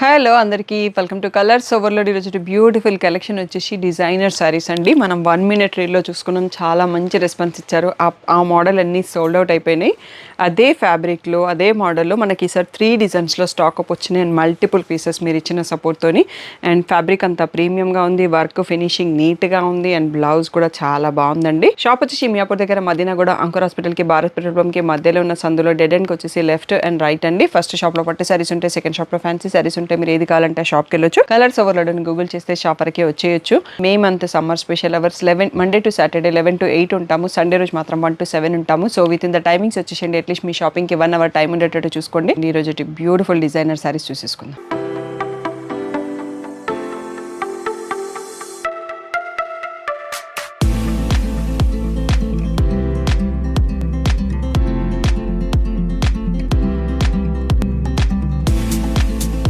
Hello అందరికీ welcome to colours overload. ఈరోజు beautiful collection వచ్చేసి డిజైనర్ శారీస్ అండి. మనం 1 మినిట్ రీల్లో చూసుకున్నాం, చాలా మంచి రెస్పాన్స్ ఇచ్చారు. ఆ మోడల్ అన్నీ సోల్డ్ అవుట్ అయిపోయినాయి. అదే ఫ్యాబ్రిక్లో అదే మోడల్లో మనకి ఈసారి 3 డిజైన్స్లో స్టాక్ అప్ వచ్చినాయి అండ్ మల్టిపుల్ పీసెస్ మీరు ఇచ్చిన సపోర్ట్తోని. అండ్ ఫ్యాబ్రిక్ అంతా ప్రీమియంగా ఉంది, వర్క్ ఫినిషింగ్ నీట్గా ఉంది అండ్ బ్లౌజ్ కూడా చాలా బాగుందండి. షాప్ వచ్చేసి మియాపూర్ దగ్గర మదీనా కూడా అంకుర్ హాస్పిటల్కి భారత్ పెట్రోల్ కి మధ్యలో ఉన్న సందులో డెడ్ ఎండ్కి వచ్చేసి లెఫ్ట్ అండ్ రైట్ అండి. ఫస్ట్ షాప్లో పట్టు శారీస్ ఉంటాయి, సెకండ్ షాప్లో ఫ్యాన్సీ శారీస్ ఉంటాయి. మీరు ఏది కావాలంటే షాప్కి వెళ్ళొచ్చు. కలర్స్ ఓవర్లోడ్ అని గూగుల్ చేస్తే షాప్ వరకే వచ్చేయచ్చు. మేమంతా summer special hours Monday to Saturday 11 to 8 ఉంటాము. సండే రోజు మాత్రం 1 to 7 ఉంటాము. So with in the timings వచ్చేసండి. అట్లీస్ట్ మీ షాపింగ్కి 1 hour టైం ఉండేటట్టు చూసుకోండి. ఈ రోజు బ్యూటిఫుల్ డిజైనర్ శారీస్ చూసేసుకుందాం.